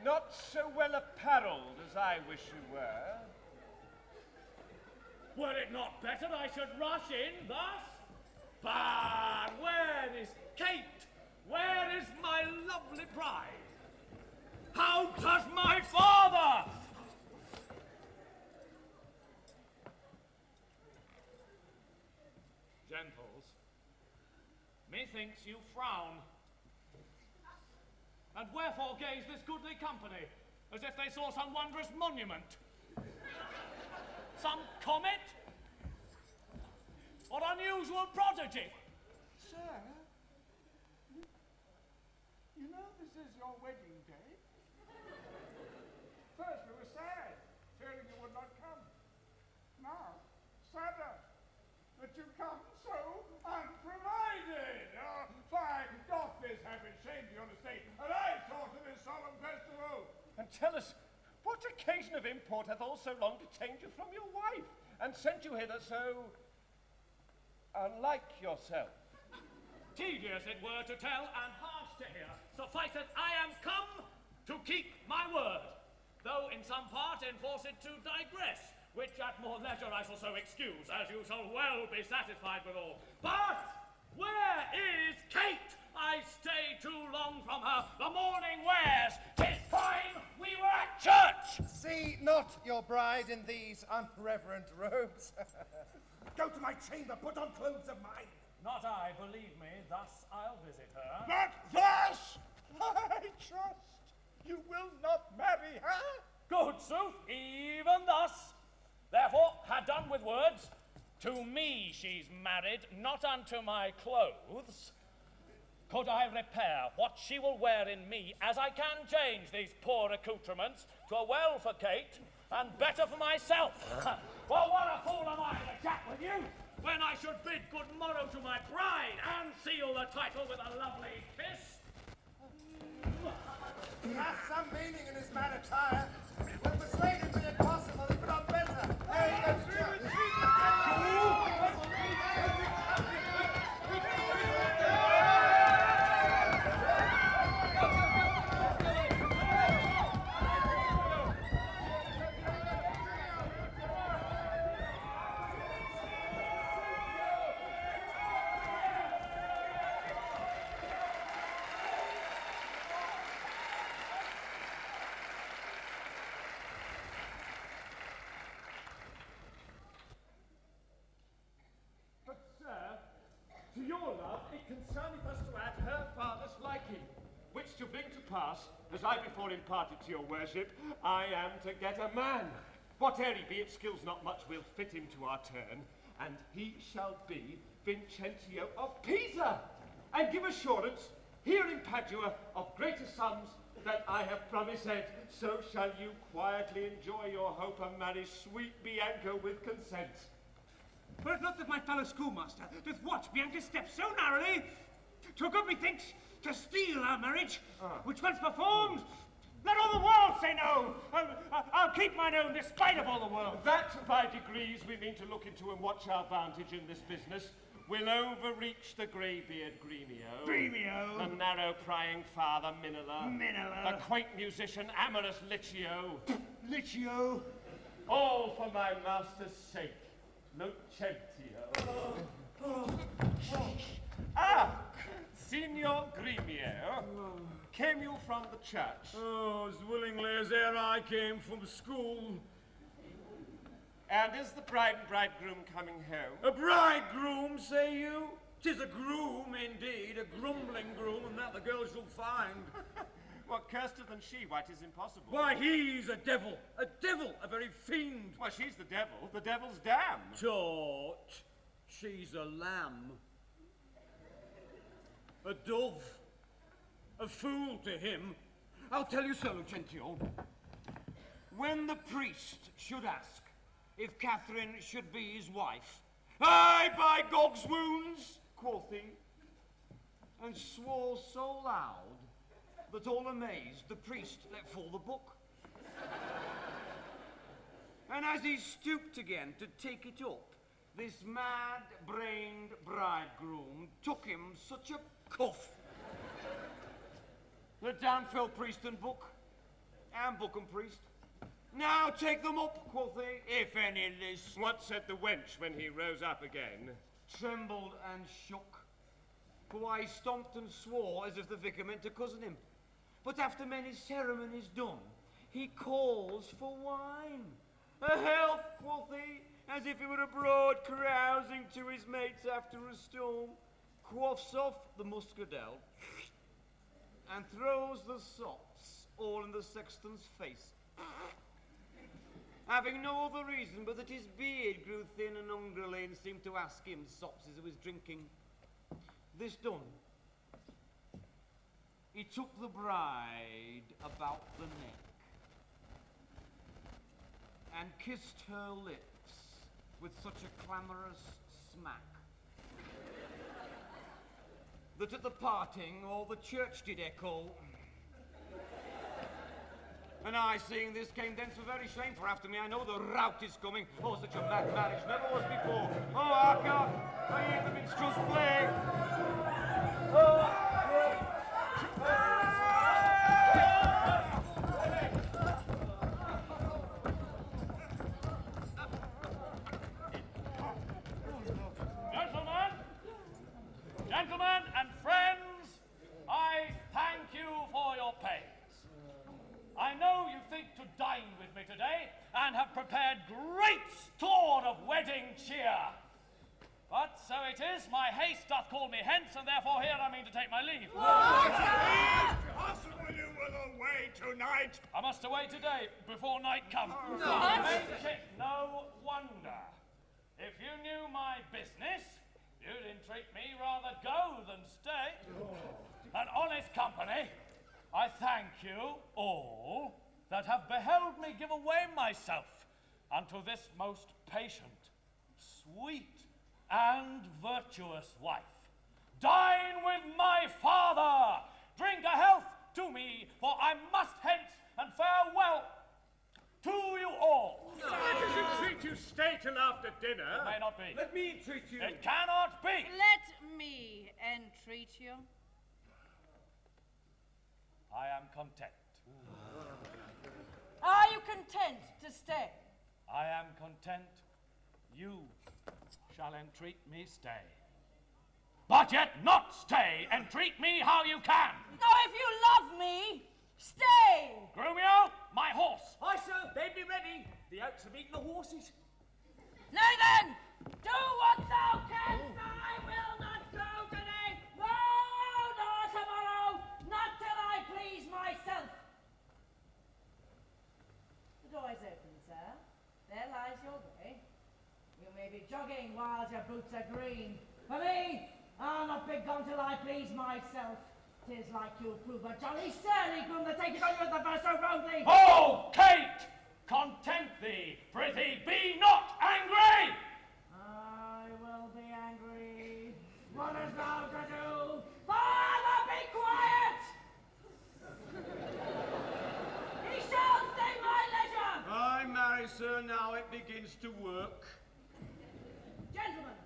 not so well apparelled as I wish you were. Were it not better I should rush in thus? But where is Kate? Where is my lovely bride? How does my father? Gentles, methinks you frown. And wherefore gaze this goodly company, as if they saw some wondrous monument? Some comet? Or unusual prodigy? Sir, you know this is your wedding day. First we were sad, fearing you would not come. Now, sadder that you come so unprovided. Oh, fie, doth this have been shame to your estate, and I taught to this solemn festival. And tell us, what occasion of import hath all so long detained you from your wife, and sent you hither so unlike yourself? Tedious it were to tell, and harsh to hear. Suffice it, I am come to keep my word, though in some part enforced to digress, which at more leisure I shall so excuse, as you shall well be satisfied withal. But where is Kate? I stay too long from her. The morning wears. 'Tis time we were at church. See not your bride in these unreverent robes. Go to my chamber, put on clothes of mine. Not I, believe me, thus I'll visit her. But thus, I trust, you will not marry her? Good sooth, even thus. Therefore, had done with words. To me she's married, not unto my clothes. Could I repair what she will wear in me, as I can change these poor accoutrements to a well for Kate, and better for myself. Well, what a fool am I to chat with you, when I should bid good morrow to my bride, and seal the title with a lovely kiss. Hath some meaning in his mad attire. Will persuade him, be it possible, to put on better. To your love, it concerneth us to add her father's liking, which to bring to pass, as I before imparted to your worship, I am to get a man. Whate'er he be, it skills not much, we'll fit him to our turn, and he shall be Vincentio of Pisa, and give assurance here in Padua of greater sums that I have promised. So shall you quietly enjoy your hope and marry sweet Bianca with consent. Were it not that my fellow schoolmaster doth watch Bianca's steps so narrowly, 'twere good, methinks, to steal our marriage, which once performed, let all the world say no. I'll keep mine own despite of all the world. That by degrees we mean to look into and watch our vantage in this business. We'll overreach the greybeard Gremio. Gremio. The narrow prying father Minilla. Minilla. The quaint musician amorous Licio. Licio. All for my master's sake. Nocentio. Ah, Signor Gremio, came you from the church? Oh, as willingly as e'er I came from school. And is the bride and bridegroom coming home? A bridegroom, say you? 'Tis a groom indeed, a grumbling groom, and that the girl shall find. What, curster than she? Why, 'tis impossible. Why, he's a devil, a very fiend. Why, she's the devil's dam. Tut, she's a lamb, a dove, a fool to him. I'll tell you so, Lucentio. When the priest should ask if Catherine should be his wife, "Aye, by Gog's wounds," quoth he, and swore so loud that all amazed the priest let fall the book. And as he stooped again to take it up, this mad-brained bridegroom took him such a cuff The damn fell priest and book and priest. Now take them up, quoth he, if any list. What said the wench when he rose up again? Trembled and shook. For why he stomped and swore as if the vicar meant to cozen him. But after many ceremonies done, he calls for wine. A health, quoth he, as if he were abroad carousing to his mates after a storm, quaffs off the muscadel, and throws the sops all in the sexton's face. Having no other reason but that his beard grew thin and hungrily and seemed to ask him sops as he was drinking. This done, he took the bride about the neck and kissed her lips with such a clamorous smack that at the parting all the church did echo. And I, seeing this, came thence for very shame, for after me I know the rout is coming. Oh, such a mad marriage never was before. Oh, hark, I hear the minstrels play. Gentlemen and friends, I thank you for your pains. I know you think to dine with me today and have prepared great store of wedding cheer. But so it is, my haste doth call me hence, and therefore here I mean to take my leave. Possible you will away tonight. I must away today, before night come. Make it no wonder. If you knew my business, you'd entreat me rather go than stay. An honest company, I thank you all that have beheld me give away myself unto this most patient, sweet, and virtuous wife. Dine with my father, drink a health to me, for I must hence, and farewell to you all. Let us entreat you stay till after dinner. It may not be. Let me entreat you. It cannot be. Let me entreat you. I am content. Are you content to stay? I am content. You shall entreat me stay. But yet not stay. Entreat me how you can. No, if you love me, stay. Grumio, my horse. Aye, sir, they be ready. The oaks have eaten the horses. Nay then, do what thou canst. I will not go today. No, nor tomorrow. Not till I please myself. The door is open, sir. There lies your way. You may be jogging while your boots are green. For me, I'll not be gone till I please myself. 'Tis like you'll prove a jolly surly groom that taketh on you at the first so roundly. Oh, Kate! Content thee, prithee, be not angry! I will be angry. What hast thou to do? Father, be quiet! He shall stay my leisure! Aye, marry, sir, now it begins to work. Gentlemen,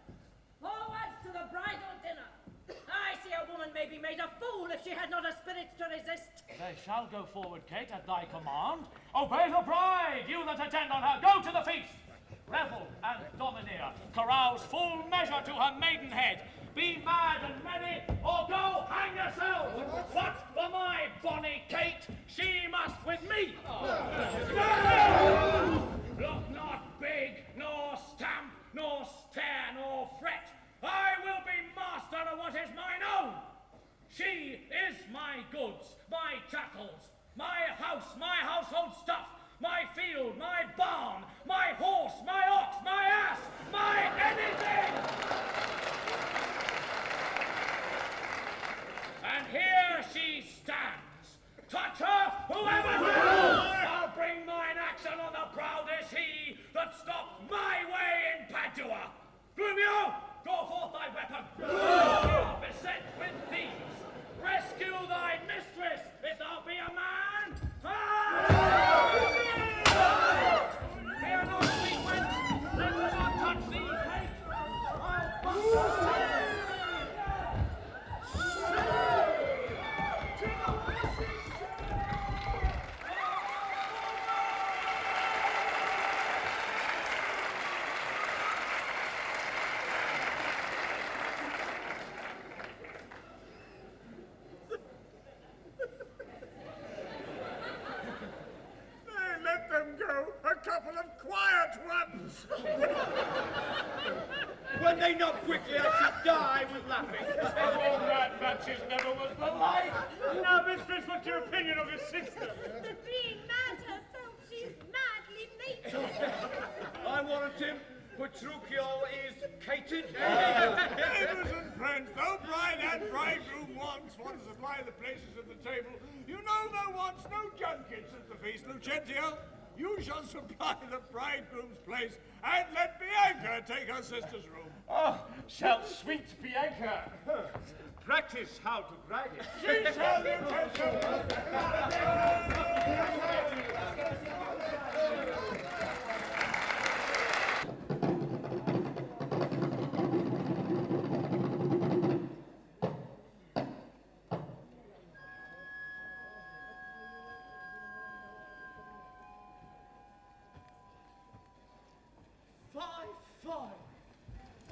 forwards to the bridal dinner. I see a woman may be made a fool if she had not a spirit to resist. They shall go forward, Kate, at thy command. Obey the bride, you that attend on her. Go to the feast. Revel and domineer. Carouse full measure to her maidenhead. Be mad and merry, or go hang yourselves. But for my bonny Kate, she must with me. Look not big, nor stamp, nor stare, nor fret. I will be master of what is mine own. She is my goods, my chattels, my house, my household stuff, my field, my barn, my horse, my ox, my ass, my anything. And here she stands. Touch her, whoever will. I'll bring mine action on the proudest he that stopped my way in Padua. Grumio, draw forth thy weapon. You are beset with thieves. Rescue thy mistress, if thou be a man. Fear not, sweet wench. Let her not touch thee, Kate. I'll bust her. at once. When they knock quickly, I should die with laughing. All mad matches never was the like. Now, mistress, what's your opinion of your sister? But being mad herself, she's madly mated. I warrant him, Petruchio is catered. Neighbours and friends, though bride and bridegroom wants one to supply the places at the table, you know there wants no junkets at the feast, Lucentio. You shall supply the bridegroom's place, and let Bianca take her sister's room. Oh, shall sweet Bianca practice how to bride it? She shall, Lucentio.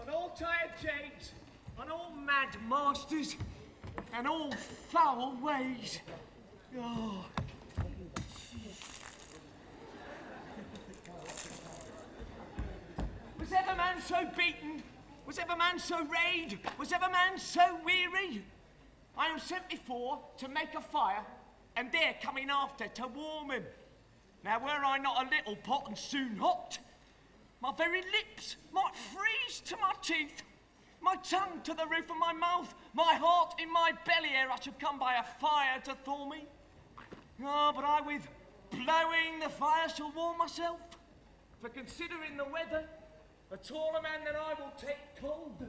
On all tired jades, on all mad masters, and all foul ways. Oh. Was ever man so beaten? Was ever man so rayed? Was ever man so weary? I am sent before to make a fire, and they're coming after to warm him. Now were I not a little pot and soon hot, my very lips might freeze to my teeth, my tongue to the roof of my mouth, my heart in my belly ere I should come by a fire to thaw me. Ah, but I with blowing the fire shall warm myself, for considering the weather, a taller man than I will take cold.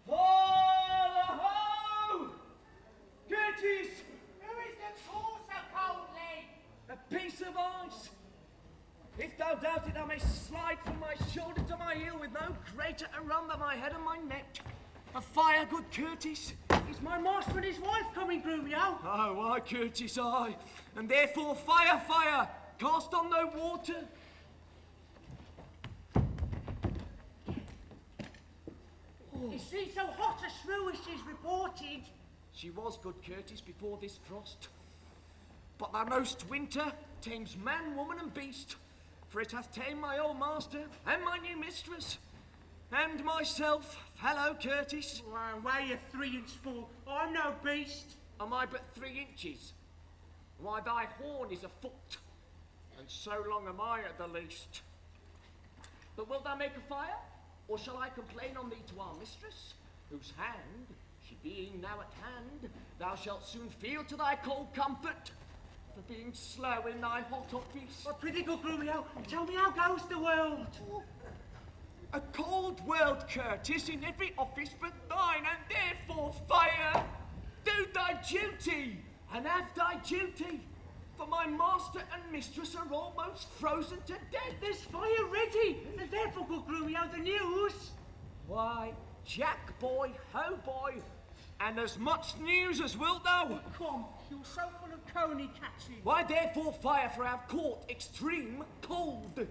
Ho! Gerties! Who is the tall so coldly? A piece of ice. If thou doubt it, thou mayst slide from my shoulder to my heel with no greater a run than my head and my neck. A fire, good Curtis. Is my master and his wife coming, Grumio? Oh, I, Curtis, I. And therefore, fire, fire, cast on no water. Is she so hot a shrew as she's reported? She was, good Curtis, before this frost. But thou know'st winter tames man, woman, and beast. For it hath tamed my old master, and my new mistress, and myself, fellow Curtis. Why, weigh you 3 inch full. I'm no beast. Am I but 3 inches? Why, thy horn is a foot, and so long am I at the least. But wilt thou make a fire, or shall I complain on thee to our mistress, whose hand, she being now at hand, thou shalt soon feel to thy cold comfort, for being slow in thy hot office? Well, pretty good, Grumio. Tell me how goes the world? A cold world, Curtis, in every office but thine, and therefore fire. Do thy duty, and have thy duty, for my master and mistress are almost frozen to death. There's fire ready, and therefore, good Grumio, the news. Why, Jack boy, ho boy, and as much news as wilt thou. Come, you're so full of coney catching. Why therefore fire, for I've caught extreme cold.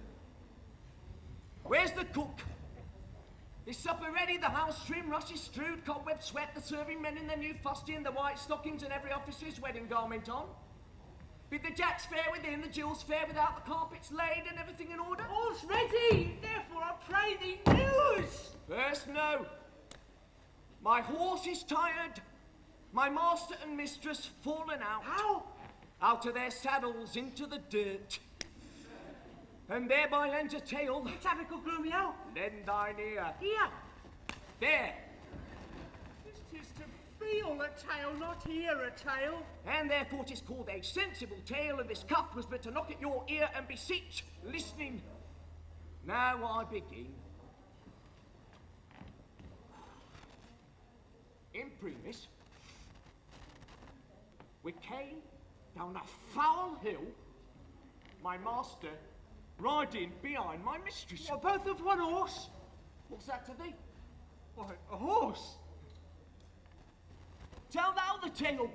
Where's the cook? Is supper ready? The house trim, rushes strewed, cobweb swept, the serving men in their new fusty and the white stockings, and every officer's wedding garment on. Bid the jacks fair within, the jewels fair without, the carpets laid, and everything in order? All's ready, therefore I pray thee news. First, no. My horse is tired, my master and mistress fallen out. How? Out of their saddles into the dirt, and thereby lends a tale. Let's have a good Grumio. Lend thine ear. Here. There. This is to feel a tale, not hear a tale. And therefore 'tis called a sensible tale, and this cuff was but to knock at your ear and beseech listening. Now I begin. In primis, we came down a foul hill, my master riding behind my mistress. Well, both of one horse. What's that to thee? Why, a horse. Tell thou the tale.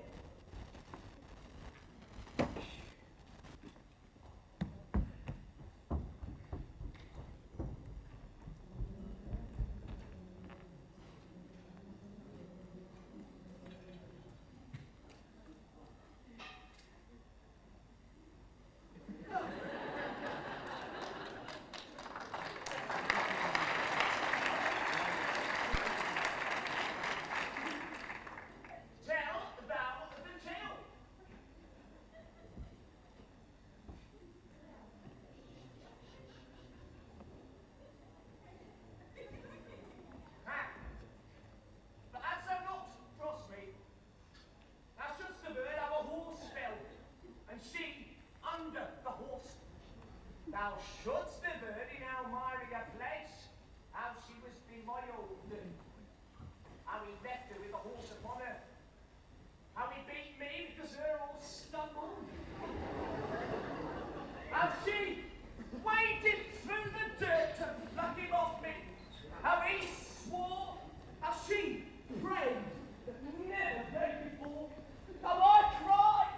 Thou shouldst have heard in Almiria place how she was bemoiled, how he left her with a horse upon her, how he beat me because her all stumbled, how she waded through the dirt to pluck him off me, how he swore, how she prayed that never prayed before, how I cried,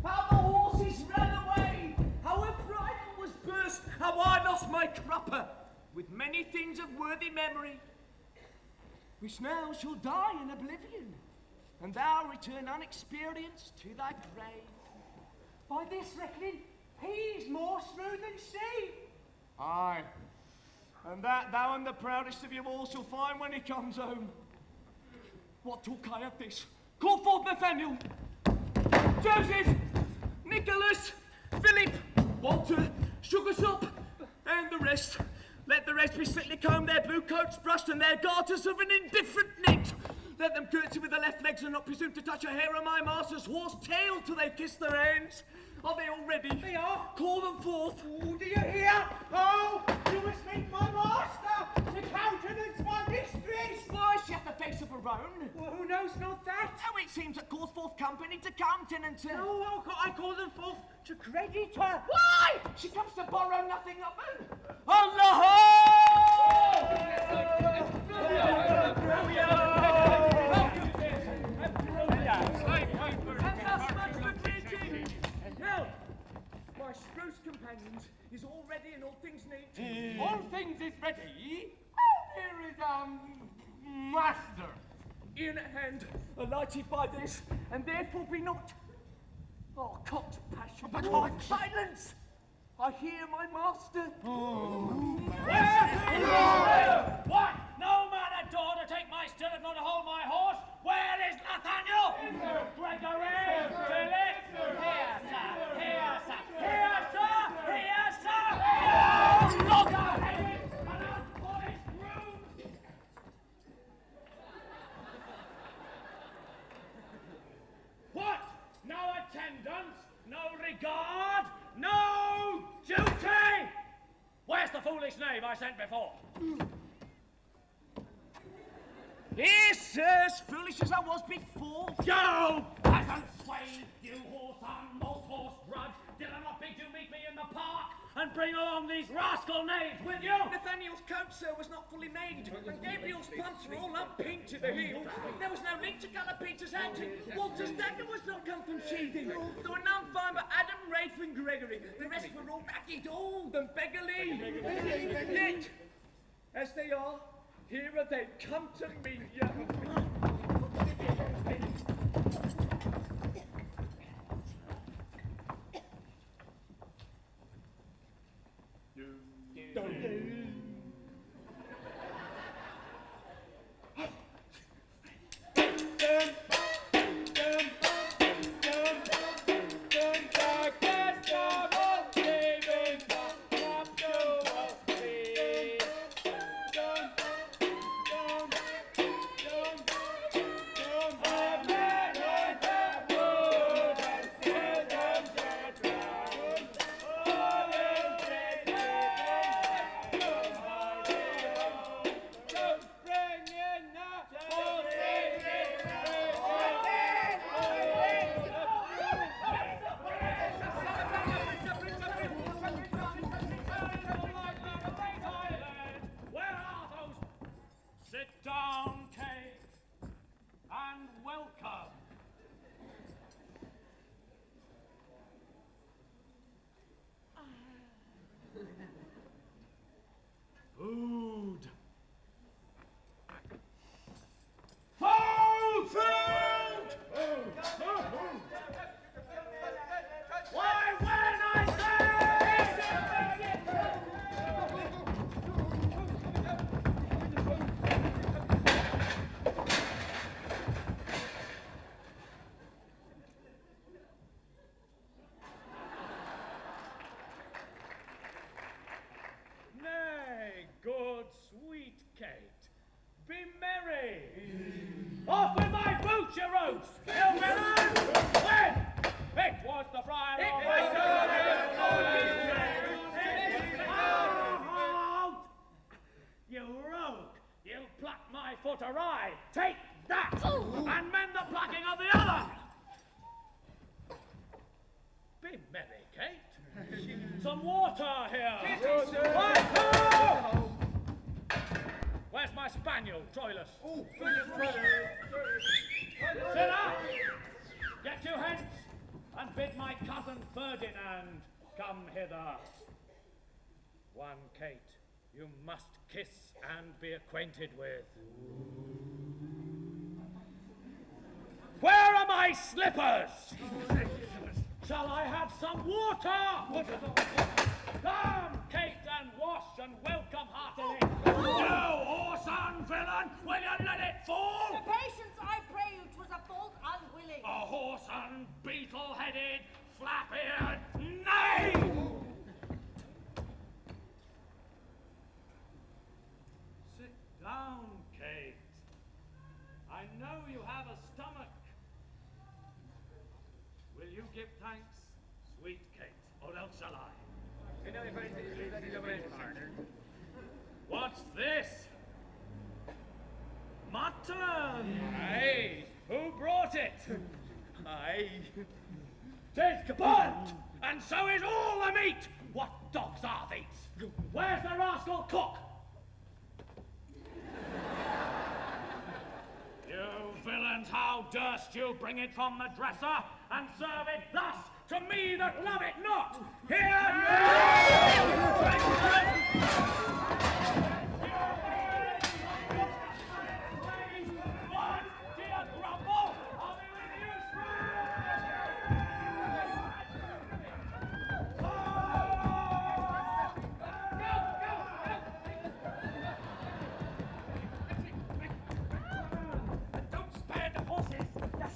how the horses ran away, how her bridle was burst, how I lost my crupper, with many things of worthy memory, which now shall die in oblivion, and thou return unexperienced to thy grave. By this reckoning, he's more smooth than she. Aye, and that thou and the proudest of you all shall find when he comes home. What talk I of this? Call forth Nathaniel, Joseph, Nicholas, Philip, Walter, Sugarsop, and the rest. Let the rest be slickly combed, their blue coats brushed, and their garters of an indifferent knit. Let them curtsy with their left legs and not presume to touch a hair of my master's horse tail till they kiss their hands. Are they all ready? They are. Call them forth. Oh, do you hear? Oh, you must meet my master to countenance my mistress. Why, she hath the face of her own. Well, who knows not that? Oh, it seems that calls forth company to countenance her. No, I call them forth to credit her. Why? She comes to borrow nothing of them. On the whole! Now, my spruce companions is all ready and all things neat. All things is ready. Here is, master. In hand, alighted by this, and therefore be not. Oh, cocked passion. But silence! I hear my master. What? No man at door to take my stirrup nor to hold my horse? Where is Nathaniel? Gregory! Philip! Here, sir! Here, sir! Here, sir! Here, sir! Oh, look at him! And out for his groom! What? No attendance? No regard? No duty? Where's the foolish knave I sent before? Here, sirs, foolish as I was before. You peasant slave, you horse on, most horse grudge, did I not bid you meet me in the park and bring along these rascal knaves with you? Nathaniel's coat, sir, was not fully made, and Gabriel's pumps were all unpinked to the heel. There was no link to colour Peter's hat, and Walter's dagger was not come from sheathing. There were none fine but Adam, Rafe, and Gregory. The rest were all ragged, old, and beggarly. Yet, as they are, here are they come to me. awry. Take that and mend the plucking of the other. Be merry, Kate. Some water here. Water! Where's my spaniel, Troilus? Sit up! Get you hence, and bid my cousin Ferdinand come hither. One Kate you must kiss and be acquainted with. Where are my slippers? Shall I have some water? Come, Kate, and wash and welcome heartily. You whoreson villain, will you let it fall? The patience, I pray you, 'twas a fault unwilling. A whoreson, beetle-headed, flap-eared knave! Sit down, Kate. I know you have a stomach. Will you give thanks, sweet Kate, or else shall I? What's this? Mutton! Aye. Who brought it? Aye. 'Tis kaput, and so is all the meat. What dogs are these? Where's the rascal cook? You villains, how durst you bring it from the dresser and serve it thus to me that love it not? What? Do you grumble? I'll be with you Don't spare the horses. Yes.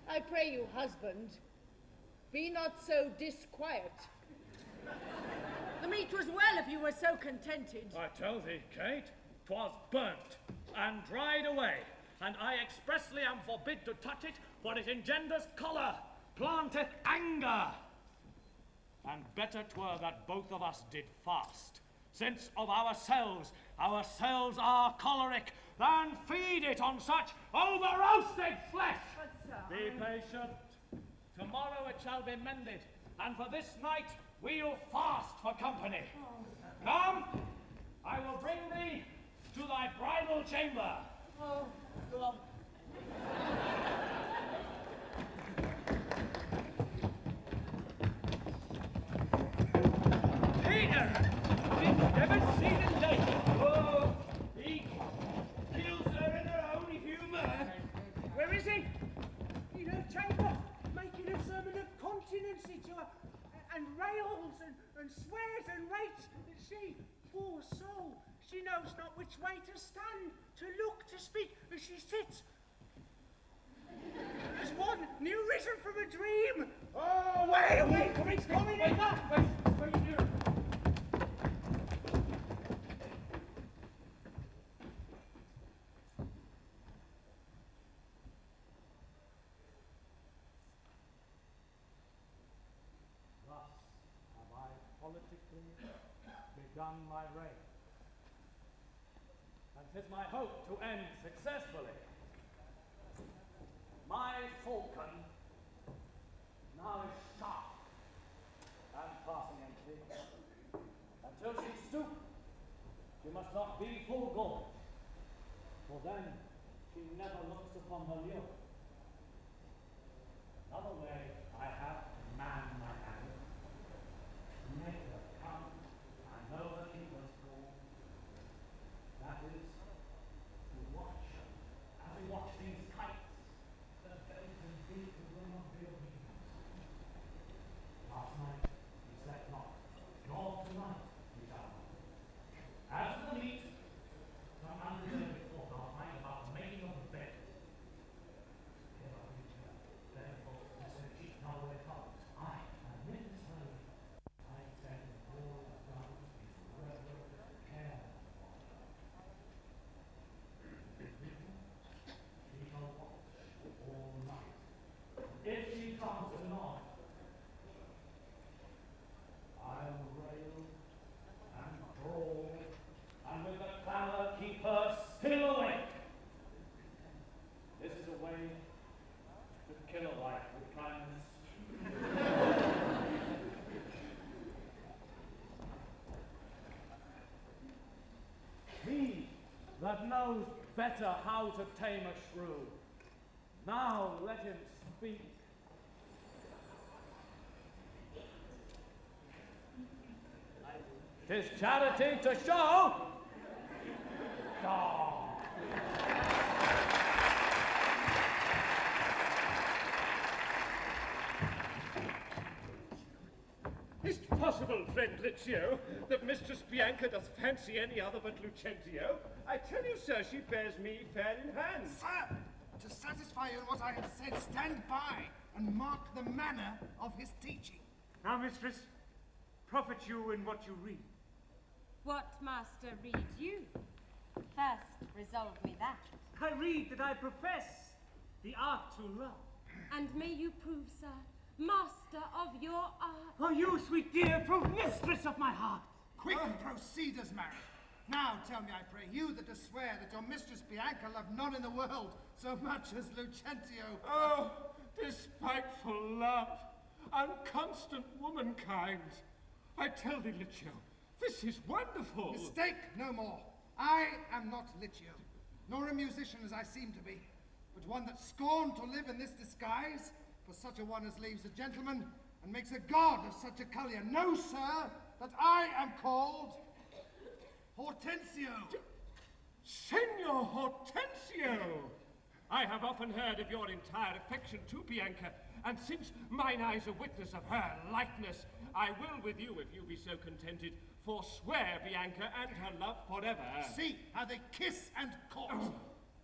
I pray you, husband, be not so disquiet. The meat was well if you were so contented. I tell thee, Kate, 'twas burnt and dried away, and I expressly am forbid to touch it, for it engenders choler, planteth anger. And better 'twere that both of us did fast, since of ourselves are choleric, than feed it on such over-roasted flesh. Be patient. Tomorrow it shall be mended, and for this night we'll fast for company. Come, I will bring thee to thy bridal chamber. Oh, God. Peter! Did never see the lady. Oh, he kills her in her own humor. Where is he? In her chamber, making a sermon of continency to her, and rails and swears and rates that she, poor soul, she knows not which way to stand, to look, to speak, as she sits. As one new risen from a dream. Oh, wait, he's coming in. Wait, you. Politically begun my reign, and 'tis my hope to end successfully. My falcon now is sharp and passing empty. Until she stoop, she must not be full gaunt, for then she never looks upon her lure. Another way I have to man my hand. Make her come, I know her keeper's call. That is, to watch, as we watch these kites, that bend and beat the wind of their wings. Last night he slept not, nor tonight he shall not. As for the meat, some undeserved thought I'll find about making of the bed. your life with kindness. He that knows better how to tame a shrew, now let him speak. 'Tis charity to show. Oh. Is it possible, friend Licio, that Mistress Bianca doth fancy any other but Lucentio? I tell you, sir, she bears me fair in hand. Sir, to satisfy you in what I have said, stand by and mark the manner of his teaching. Now, mistress, profit you in what you read. What master read you? First, resolve me that. I read that I profess the art to love. And may you prove, sir, master of your art. Oh, you, sweet dear, prove mistress of my heart. Quick, proceeders, marry. Now tell me, I pray, you that do swear that your mistress Bianca loved none in the world so much as Lucentio. Oh, despiteful love, unconstant womankind. I tell thee, Licio, this is wonderful. Mistake no more. I am not Licio, nor a musician as I seem to be, but one that scorned to live in this disguise, for such a one as leaves a gentleman and makes a god of such a cullion. Know, sir, that I am called Hortensio. Signor Hortensio! I have often heard of your entire affection to Bianca, and since mine eyes are witness of her likeness, I will with you, if you be so contented, forswear Bianca and her love forever. See how they kiss and court.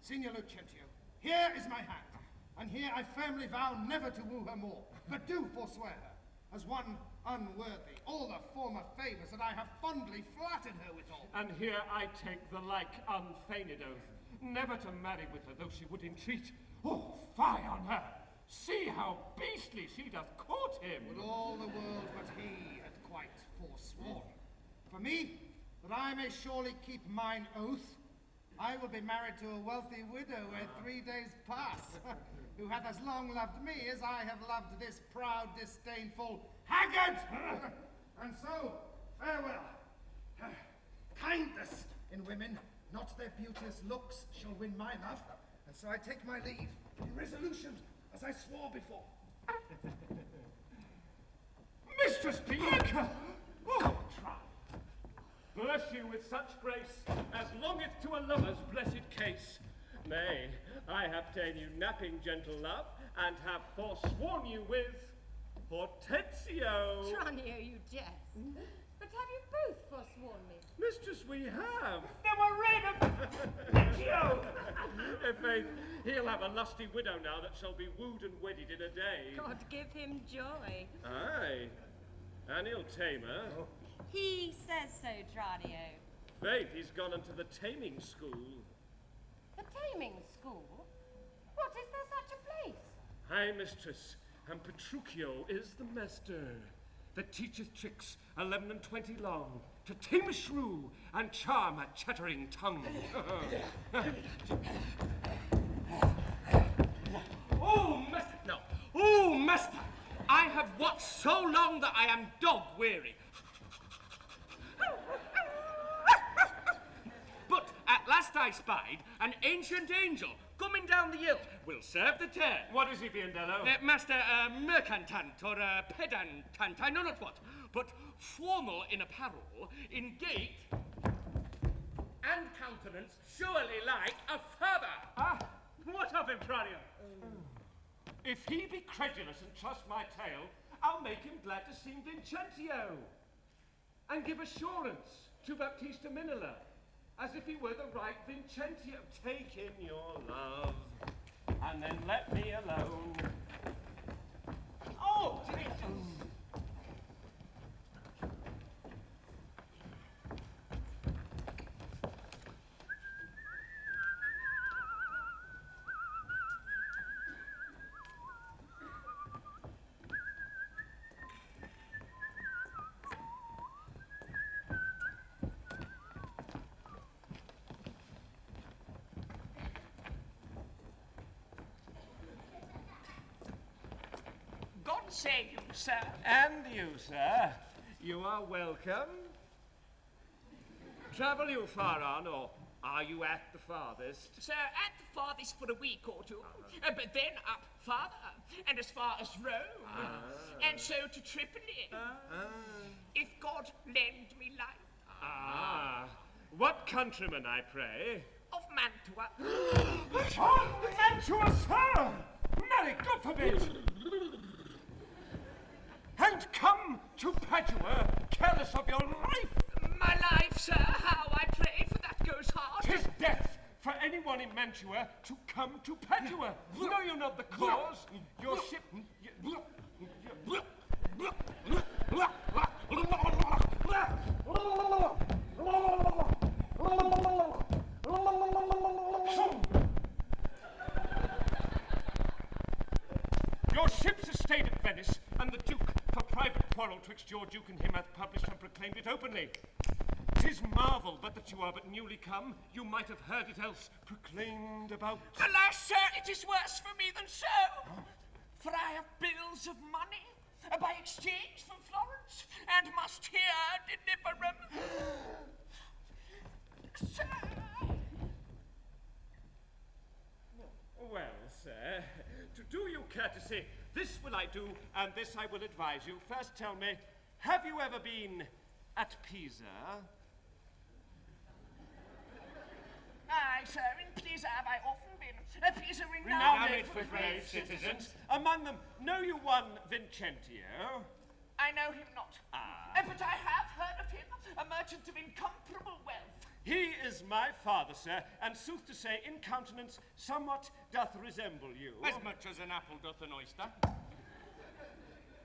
Signor Lucentio, here is my hand, and here I firmly vow never to woo her more, but do forswear her, as one unworthy all the former favours that I have fondly flattered her withal. And here I take the like unfeigned oath, never to marry with her, though she would entreat. Oh, fie on her! See how beastly she doth court him! Would all the world but he had quite forsworn. For me, that I may surely keep mine oath, I will be married to a wealthy widow ere 3 days pass, who hath as long loved me as I have loved this proud, disdainful haggard! And so, farewell. Kindness in women, not their beauteous looks, shall win my love. And so I take my leave, in resolution, as I swore before. Mistress Bianca! Oh, try. Bless you with such grace as longeth to a lover's blessed case. Nay, I have ta'en you napping, gentle love, and have forsworn you with Hortensio. Tranio, you jest. But have you both forsworn me? Mistress, we have. Then we're rid of Licio. Faith, he'll have a lusty widow now that shall be wooed and wedded in a day. God give him joy. Aye, and he'll tame her. He says so, Tranio. Faith, he's gone unto the taming school. The taming school? What, is there such a place? Aye, mistress, and Petruchio is the master that teacheth tricks 11 and 20 long, to tame a shrew and charm a chattering tongue. Oh, master, no. Oh, master, I have watched so long that I am dog weary. But at last I spied an ancient angel coming down the hill. Will serve the turn. What is he, Biendello? Master, mercantant or pedantant, I know not what, but formal in apparel, in gait and countenance, surely like a father. Ah, what of him, Tranio? If he be credulous and trust my tale, I'll make him glad to sing Vincentio and give assurance to Baptista Minilla, as if he were the right Vincentio. Take in your love, and then let me alone. Oh, Jesus! say you, sir? And you, sir. You are welcome. Travel you far on, or are you at the farthest? Sir, at the farthest for a week or two, but then up farther, and as far as Rome, and so to Tripoli, if God lend me life. What countryman, I pray? Of Mantua. Mantua, sir! Marry, God forbid! And come to Padua, careless of your life! My life, sir, how I pray, for that goes hard. 'Tis death for anyone in Mantua to come to Padua. Know you not the cause? Your ship... Your ship's estate at Venice, and the Duke, for private quarrel twixt your Duke and him, hath published and proclaimed it openly. 'Tis marvel, but that you are but newly come, you might have heard it else proclaimed about. Alas, sir, it is worse for me than so. For I have bills of money by exchange from Florence, and must here deliver 'em. Sir. Well, sir, to do you courtesy, this will I do, and this I will advise you. First tell me, have you ever been at Pisa? Aye, sir, in Pisa have I often been. Pisa Renowned for brave citizens. Among them, know you one Vincentio? I know him not. But I have heard of him, a merchant of incomparable wealth. He is my father, sir, and sooth to say, in countenance, somewhat doth resemble you. As much as an apple doth an oyster.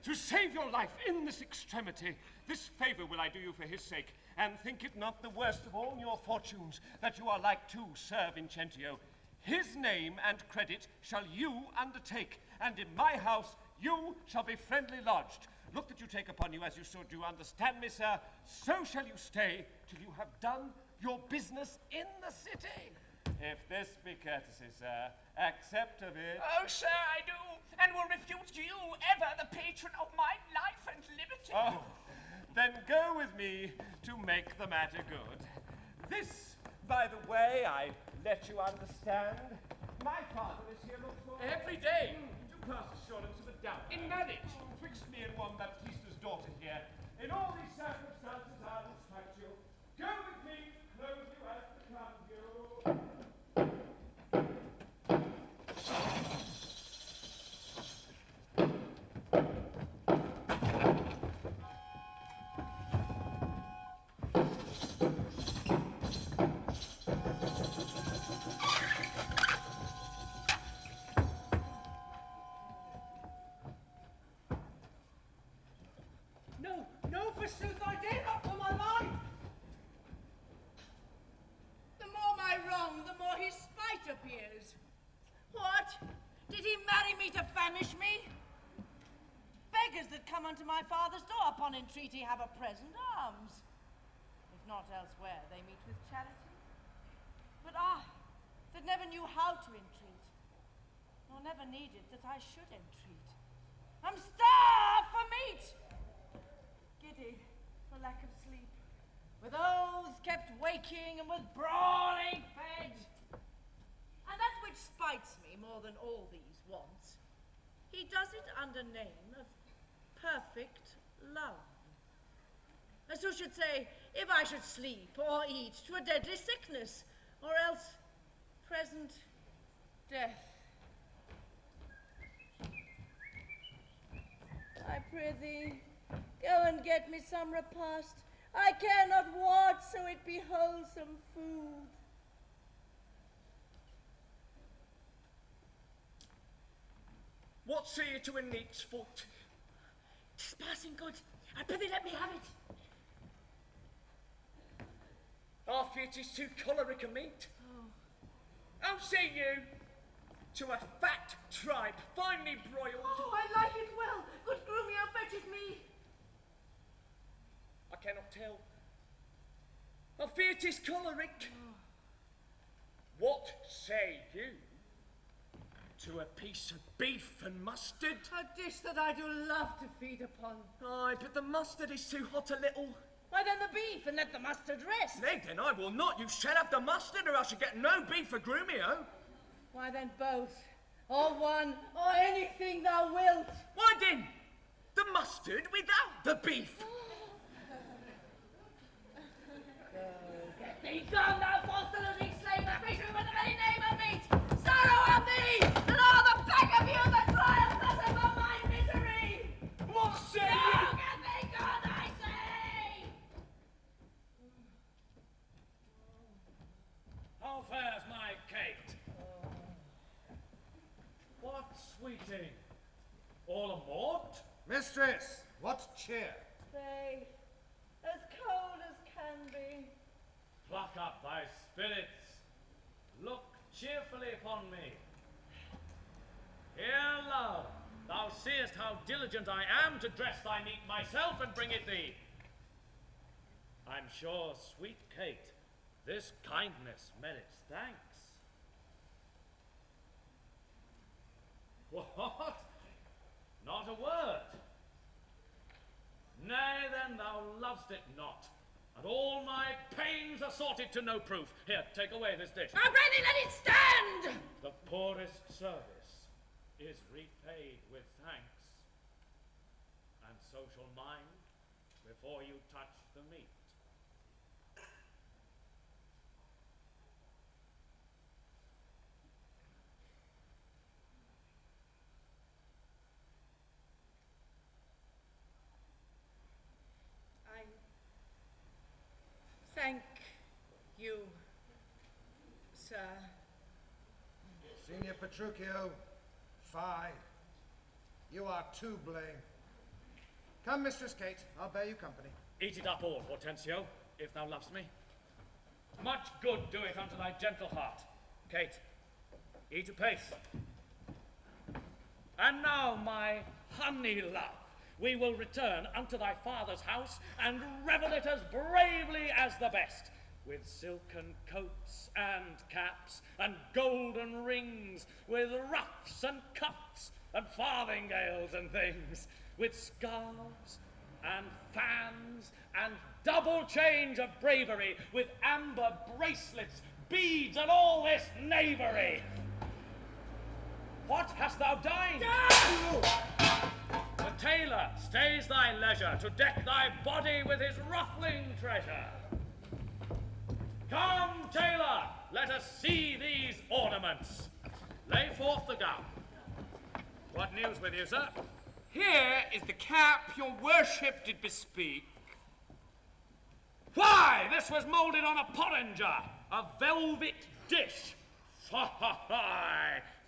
To save your life in this extremity, this favour will I do you for his sake, and think it not the worst of all your fortunes that you are like to Sir Vincentio. His name and credit shall you undertake, and in my house you shall be friendly lodged. Look that you take upon you as you should do, understand me, sir, so shall you stay till you have done your business in the city. If this be courtesy, sir, accept of it. Oh, sir, I do, and will refute you, ever the patron of my life and liberty. Oh, then go with me to make the matter good. This, by the way, I let you understand, my father is here looked for every day to pass assurance of a doubt in marriage twixt me and one Baptista's daughter here. In all these circumstances, I will strike you. Go with me, close you as the conjure. No, forsooth, I dare not for my life! The more my wrong, the more his spite appears. What? Did he marry me to famish me? Beggars that come unto my father's door upon entreaty have a present alms. If not elsewhere, they meet with charity. But I, that never knew how to entreat, nor never needed that I should entreat, am starved for meat! Giddy for lack of sleep, with oaths kept waking and with brawling fed. And that which spites me more than all these wants, he does it under name of perfect love. As who should say, if I should sleep or eat, 'twere deadly sickness, or else present death. I prithee, go and get me some repast. I care not what, so it be wholesome food. What say you to a neat's foot? 'Tis passing good. I prithee let me have it. Our feet is too choleric a meat. Oh. How say you to a fat tripe, finely broiled? Oh, I like it well. Good groom, how fetch it me? I cannot tell. I fear 'tis choleric. What say you to a piece of beef and mustard. A dish that I do love to feed upon. Aye, but the mustard is too hot a little. Why then the beef, and let the mustard rest? Nay, then I will not. You shall have the mustard, or I shall get no beef for Grumio. Why then both, or one, or anything thou wilt. Why then, the mustard without the beef. Get thee gone, thou false deluding slave, that makes me with the very name of meat. Sorrow on thee, and all the pack of you that triumph thus above my misery. What say you? Oh, get thee gone, I say! How fares my Kate? What sweeting? All a mort? Mistress, what cheer? Say, as cold as can be. Pluck up thy spirits. Look cheerfully upon me. Here, love, thou seest how diligent I am to dress thy meat myself and bring it thee. I'm sure, sweet Kate, this kindness merits thanks. What? Not a word? Nay, then thou lovest it not, and all my pains are sorted to no proof. Here, take away this dish. I pray thee let it stand! The poorest service is repaid with thanks, and so shall mine before you touch the meat. Thank you, sir. Signor Petruchio, fie. You are to blame. Come, Mistress Kate, I'll bear you company. Eat it up all, Hortensio, if thou lovest me. Much good do it unto thy gentle heart. Kate, eat apace. And now, my honey love, we will return unto thy father's house and revel it as bravely as the best, with silken coats and caps and golden rings, with ruffs and cuffs and farthingales and things, with scarves and fans and double change of bravery, with amber bracelets, beads, and all this knavery. What, hast thou dined? The tailor stays thy leisure to deck thy body with his ruffling treasure. Come, tailor, let us see these ornaments. Lay forth the gown. What news with you, sir? Here is the cap your worship did bespeak. Why, this was moulded on a porringer, a velvet dish. Fie,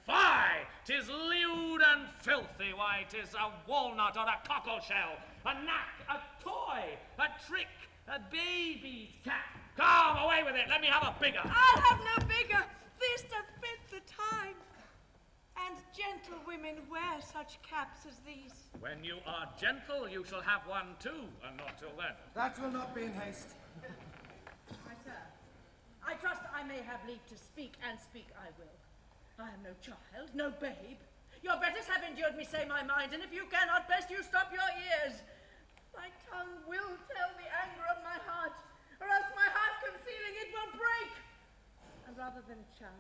fie, 'tis lewd and filthy. Why, 'tis a walnut or a cockle shell, a knack, a toy, a trick, a baby's cap. Come, away with it, let me have a bigger. I'll have no bigger. This doth fit the time. And gentle women wear such caps as these. When you are gentle, you shall have one too, and not till then. That will not be in haste. My sir, I trust I may have leave to speak, and speak I will. I am no child, no babe. Your betters have endured me say my mind, and if you cannot, best you stop your ears. My tongue will tell the anger of my heart, or else my heart concealing it will break. And rather than it shall,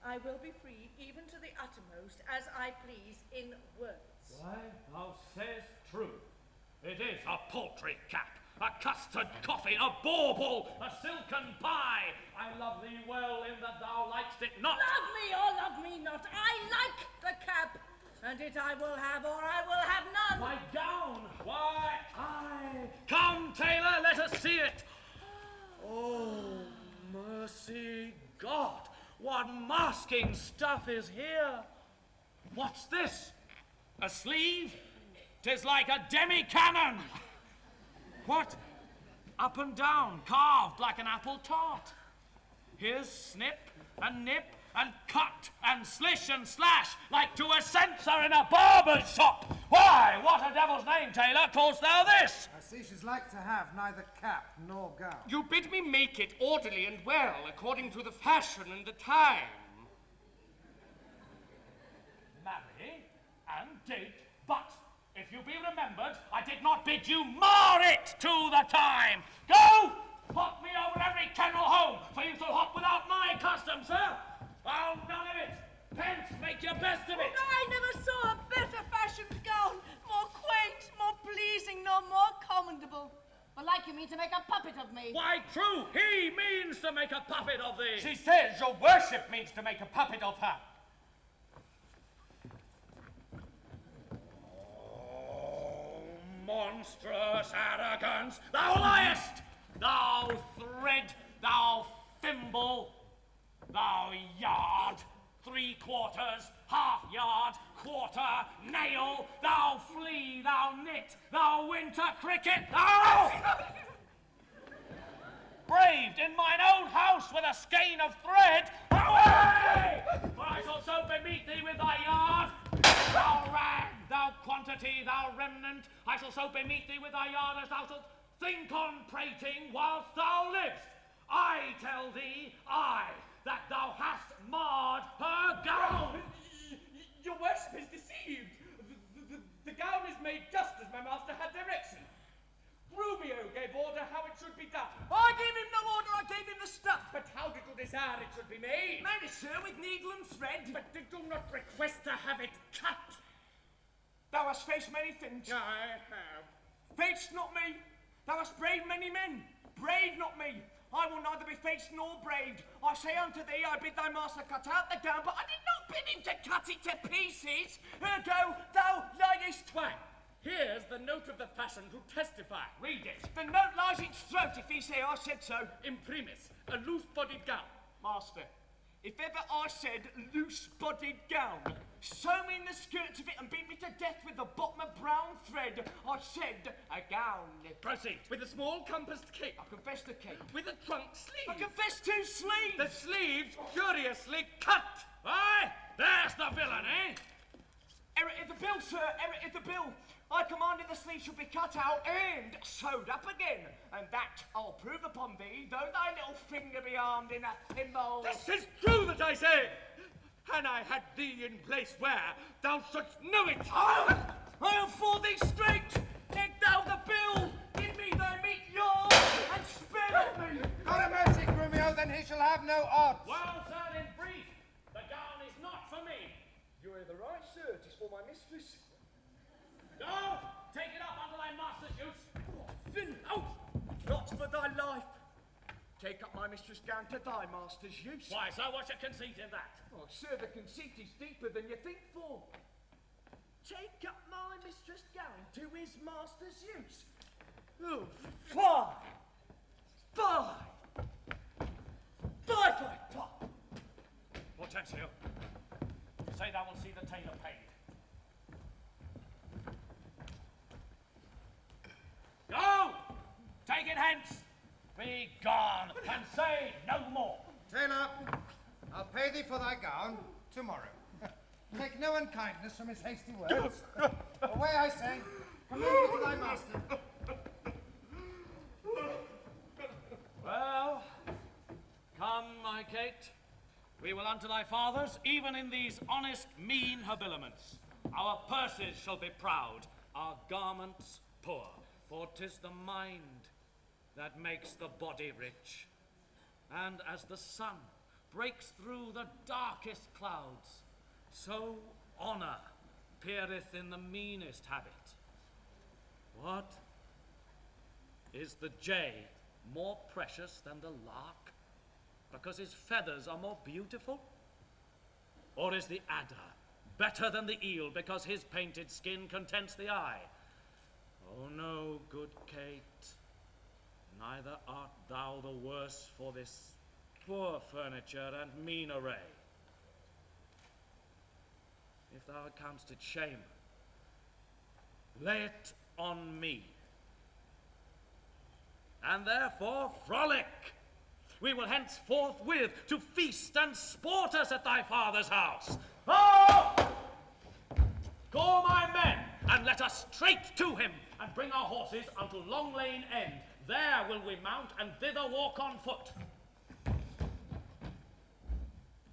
I will be free even to the uttermost, as I please in words. Why, thou sayest true. It is a paltry cap, a custard coffin, a bauble, a silken pie. I love thee well in that thou likest it not. Love me or love me not, I like the cap, and it I will have or I will have none. My gown, why, aye. Come, tailor, let us see it. Oh, mercy God, what masking stuff is here? What's this? A sleeve? 'Tis like a demi-cannon. What? Up and down, carved like an apple tart. Here's snip and nip and cut and slish and slash like to a censer in a barber's shop. Why, what a devil's name, tailor, call'st thou this? I see she's like to have neither cap nor gown. You bid me make it orderly and well, according to the fashion and the time. marry and did, but if you be remembered, I did not bid you mar it to the time. Go! Hop me over every kennel home, for you shall hop without my custom, sir. I'll none of it. Pence, make your best of it. I never saw a better fashioned gown, more quaint, more pleasing, nor more commendable. Belike you mean to make a puppet of me. Why, true, he means to make a puppet of thee. She says your worship means to make a puppet of her. Monstrous arrogance! Thou liest! Thou thread! Thou thimble! Thou yard! 3/4, half yard, quarter, nail! Thou flea! Thou nit! Thou winter cricket! Thou! Braved in mine own house with a skein of thread! Away! For I shall so bemeet thee with thy yard! Thou rag, thou quantity, thou remnant, I shall so bemeet thee with thy yard as thou shalt think on prating whilst thou livest. I tell thee, that thou hast marred her gown. Your worship is deceived. The gown is made just as my master had direction. Rubio gave order how it should be done. I gave him no order, I gave him the stuff. But how did you desire it should be made? Made it, sir, with needle and thread. But did you not request to have it cut? Thou hast faced many things. I have. Faced not me. Thou hast braved many men. Brave not me. I will neither be faced nor braved. I say unto thee, I bid thy master cut out the gown, but I did not bid him to cut it to pieces. Ergo, thou liest. Twang. Here's the note of the fashion to testify. Read it. The note lies in its throat if he say I said so. Imprimis, a loose-bodied gown. Master, if ever I said loose-bodied gown, sew me in the skirts of it and beat me to death with the bottom of brown thread, I said a gown. Proceed. With a small compassed cape. I confess the cape. With a trunk sleeve. I confess two sleeves. The sleeves curiously cut. Aye, there's the villain, eh? Error in the bill, sir, error in the bill. I commanded the sleeve should be cut out and sewed up again, and that I'll prove upon thee, though thy little finger be armed in a thimble. This is true that I say. And I had thee in place where thou shouldst know it. I'll for thee straight. Take thou the bill. Give me thy meat yours, and spare not me. God have mercy, Grumio, then he shall have no odds. Well, sir, in brief, the gown is not for me. You are the right, sir. It is for my mistress. Go, take it up under thy master's use. Fin out! Not for thy life. Take up my mistress' gown to thy master's use. Why, sir, what's your conceit in that? Oh, sir, the conceit is deeper than you think for. Take up my mistress' gown to his master's use. Oh, fie! Fie! Fie, fie, fie! Hortensio, say thou wilt see the tailor paid. Go! Take it hence! Be gone, and say no more. Tailor, I'll pay thee for thy gown tomorrow. Take no unkindness from his hasty words. Away, I say. Commend me to thy master. Well, come, my Kate. We will unto thy fathers, even in these honest, mean habiliments. Our purses shall be proud, our garments poor. For 'tis the mind that makes the body rich. And as the sun breaks through the darkest clouds, so honor peereth in the meanest habit. What? Is the jay more precious than the lark, because his feathers are more beautiful? Or is the adder better than the eel, because his painted skin contents the eye? Oh no, good Kate, neither art thou the worse for this poor furniture and mean array. If thou account'st it shame, lay it on me. And therefore frolic. We will henceforth with to feast and sport us at thy father's house. Oh! Call my men, and let us straight to him, and bring our horses unto Long Lane End. There will we mount, and thither walk on foot.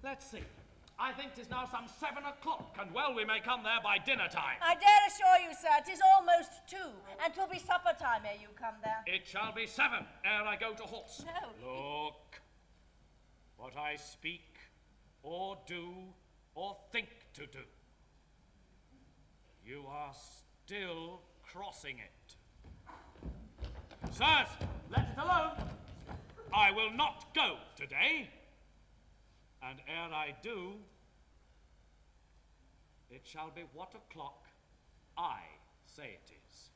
Let's see. I think 'tis now some 7 o'clock, and well we may come there by dinner time. I dare assure you, sir, 'tis almost 2, and 'twill be supper time ere you come there. It shall be 7 ere I go to horse. No. Look, what I speak, or do, or think to do. You are still crossing it. Sirs, let it alone. I will not go today, and ere I do, it shall be what o'clock I say it is.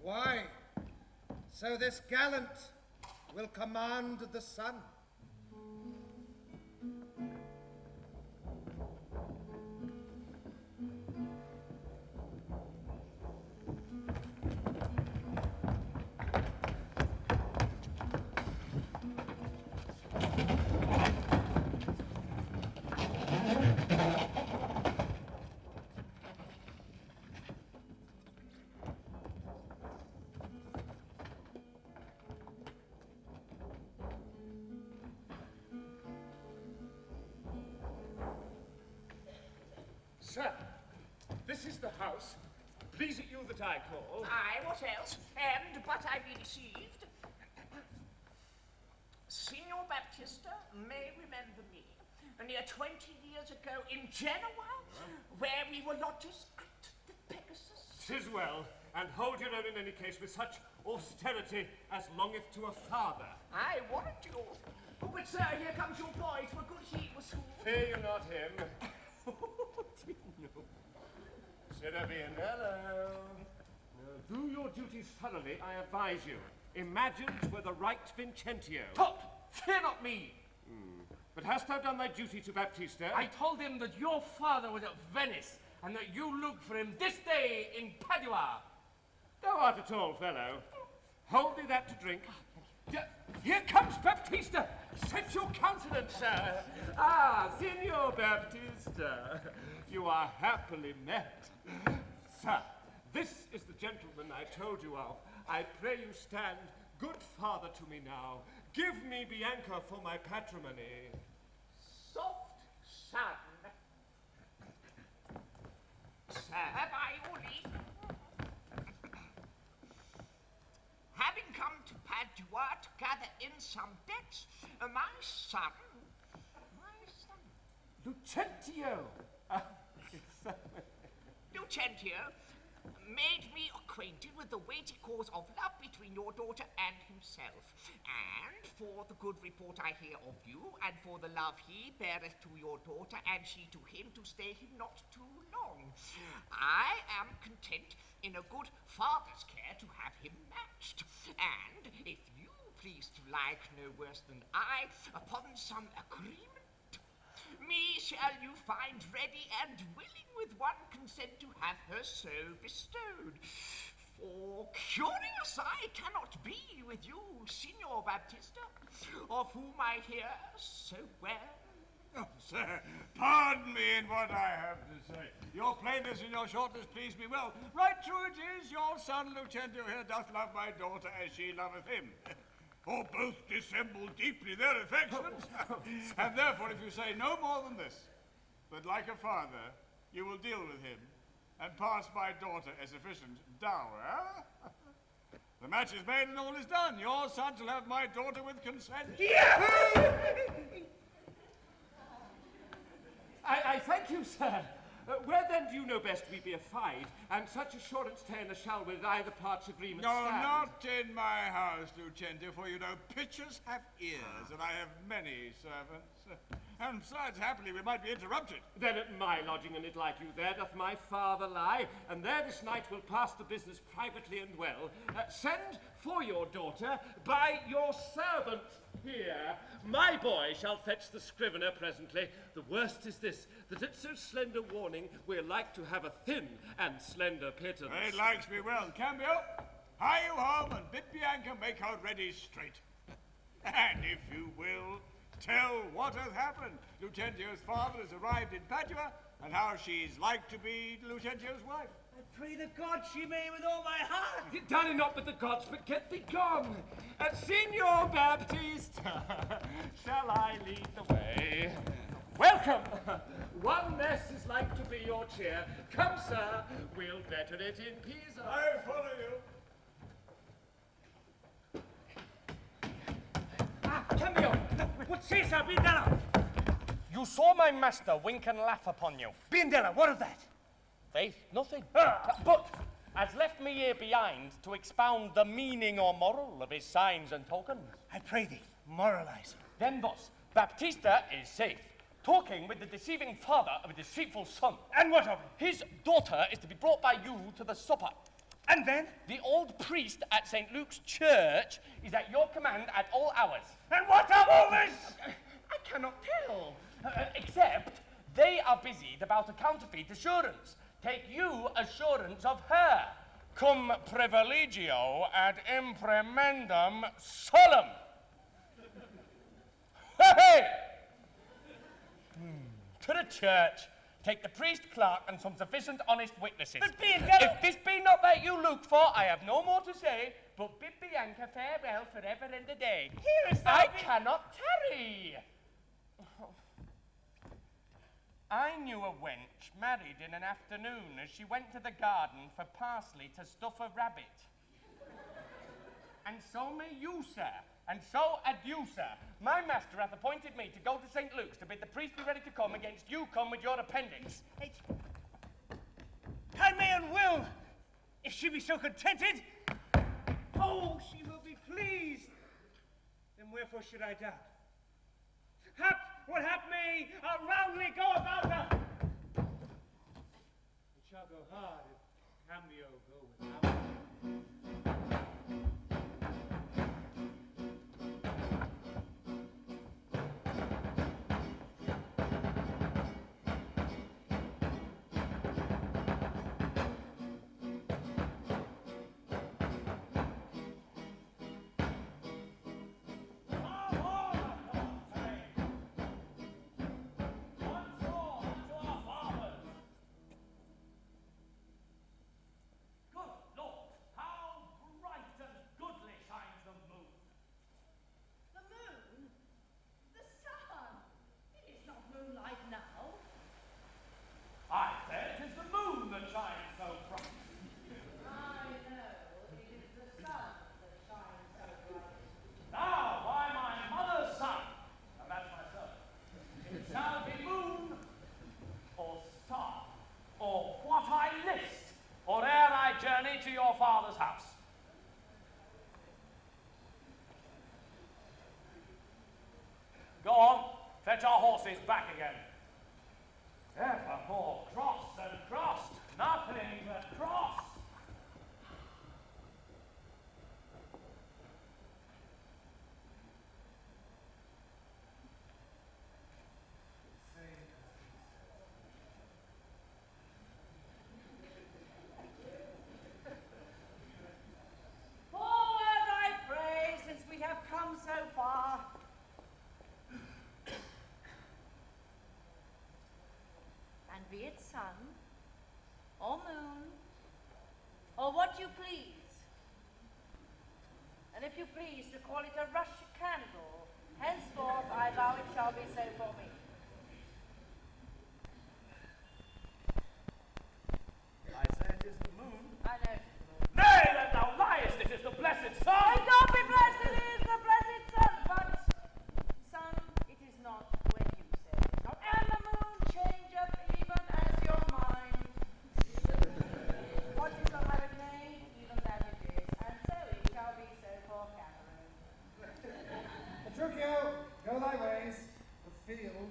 Why? So this gallant will command the sun. Sir, this is the house. Please it you that I call. Aye, what else? And but I be deceived. Signor Baptista may remember me near 20 years ago in Genoa, where we were lodgers at the Pegasus. 'Tis well, and hold your own in any case with such austerity as longeth to a father. I warrant you. But sir, here comes your boy to a good heat with school. Fear you not him. Serabian, hello. Now, do your duties thoroughly, I advise you. Imagine 'twere the right Vincentio. Top, fear not me. But hast thou done thy duty to Baptista? I told him that your father was at Venice, and that you look for him this day in Padua. Thou art a tall fellow. Hold thee that to drink. Here comes Baptista. Set your countenance, sir. Ah, Signor Baptista. You are happily met. Sir, this is the gentleman I told you of. I pray you stand. Good father to me now. Give me Bianca for my patrimony. Soft son. Sir, by your leave. Having come to Padua to gather in some debts, my son, Lucentio. Lucentio, made me acquainted with the weighty cause of love between your daughter and himself, and for the good report I hear of you, and for the love he beareth to your daughter, and she to him, to stay him not too long. I am content in a good father's care to have him matched, and if you please to like no worse than I, upon some agreement, me shall you find ready and willing with one consent to have her so bestowed. For curious I cannot be with you, Signor Baptista, of whom I hear so well. Oh, sir, pardon me in what I have to say. Your plainness and your shortness please me well. Right true it is, your son Lucentio here doth love my daughter as she loveth him. For both dissemble deeply their affections. And therefore, if you say no more than this, that like a father, you will deal with him, and pass my daughter a sufficient dower, the match is made and all is done. Your son shall have my daughter with consent. I thank you, sir. Where then do you know best we be affied, and such assurance ta'en shall with either part's agreement No, stand? not in my house, Lucentio, for you know pitchers have ears, and I have many servants. And besides, happily, we might be interrupted. Then at my lodging, and it like you, there doth my father lie, and there this night will pass the business privately and well. Send for your daughter by your servant here. My boy shall fetch the scrivener presently. The worst is this, that at so slender warning we're like to have a thin and slender pittance. It likes me well. Cambio, hie you home and bid Bianca make her ready straight. And if you will, Tell what hath happened. Lucentio's father has arrived in Padua, and how she's like to be Lucentio's wife. I pray the gods she may with all my heart. Dally not with the gods, but get thee gone. Signor Baptista, shall I lead the way? Welcome. One mess is like to be your cheer. Come, sir, we'll better it in Pisa. I follow you. Cambio! What says thou, Biendella? You saw my master wink and laugh upon you. Biendella, what of that? Faith, nothing. But has left me here behind to expound the meaning or moral of his signs and tokens. I pray thee, moralize. Then, boss, Baptista is safe, talking with the deceiving father of a deceitful son. And what of it? His daughter is to be brought by you to the supper. And then? The old priest at St. Luke's church is at your command at all hours. And what of all this? I cannot tell. Except they are busied about a counterfeit assurance. Take you assurance of her. Cum privilegio ad impremendum solum. Hey! To the church. Take the priest, clerk, and some sufficient honest witnesses. But Biendella... If this be not that you look for, I have no more to say, but bid Bianca farewell forever and a day. Hearest thou, I cannot tarry. I knew a wench married in an afternoon as she went to the garden for parsley to stuff a rabbit. And so may you, sir, and so adieu, sir. My master hath appointed me to go to St. Luke's to bid the priest be ready to come against you come with your appendix. I may and will, if she be so contented. Oh, she will be pleased. Then wherefore should I doubt? Hap what hap may, I'll roundly go about her. It shall go hard if Cambio go without her. To your father's house. Go on, fetch our horses back again. Evermore crossed and crossed, nothing but cross. Be it sun, or moon, or what you please. And if you please to call it a rush candle, henceforth I vow it shall be so for me. I say it is the moon. I know. Nay, that thou liest, it is the blessed sun. I don't be blessed, it is the blessed sun, but sun it is not when you say it is not. And the moon changeth even as your mind. What you shall have it named, even that it is, and so it shall be so for Catherine. Petruchio, go thy ways. The field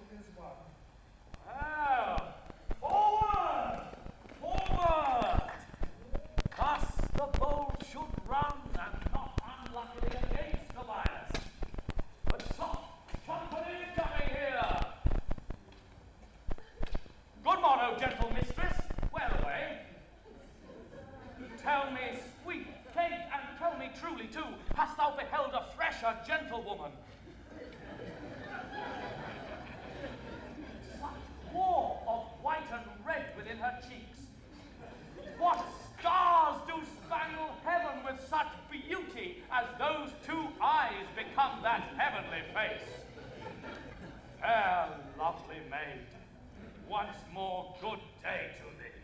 more good day to thee.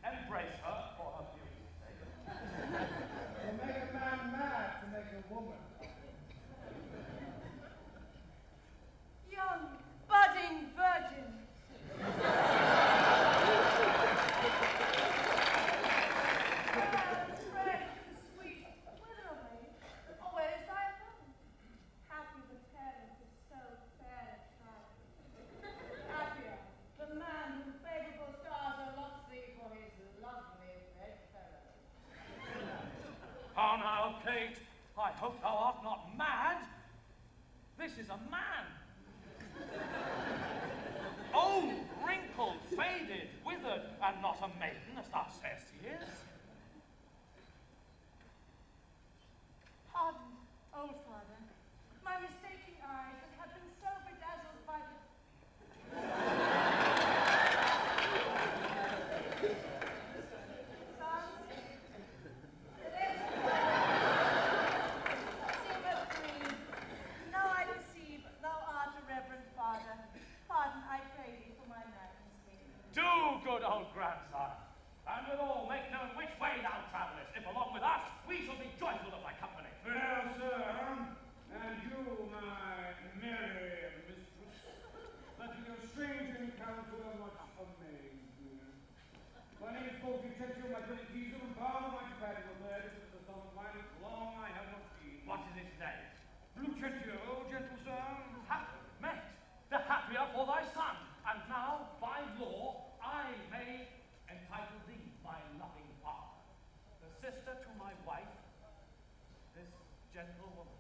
Embrace her for her beauty's sake. To make a man mad to make a woman. Young, budding virgin. Fresh and sweet, whither away? Oh, where is thy home? Happy the parent of so fair a child. Happier the man whom favorable stars allot thee for his lovely bedfellow. How now, Kate? I hope thou art not mad. This is a man. Old, wrinkled, faded, withered, and not a maiden, as thou sayest he is. Pardon, old father, my mistaking eyes that have been so bedazzled by the... Sons, seemeth green. Now I perceive thou art a reverend father. Pardon, I pray thee, for my mad mistake. Do, good old grandsire, and withal make known which way thou travellest. If along with us, we shall be joyful of thy company. Well, sir, and you, my merry mistress, that your strange encounter much amazed me. My name is both Detective, my pretty diesel, and father, my companion. This is the son of mine as long I have not seen. What is his name? Lucentio, gentle sir. Mate, the happier for thy son. And now, by law, I may entitle thee, my loving father, the sister to my wife, this gentle woman.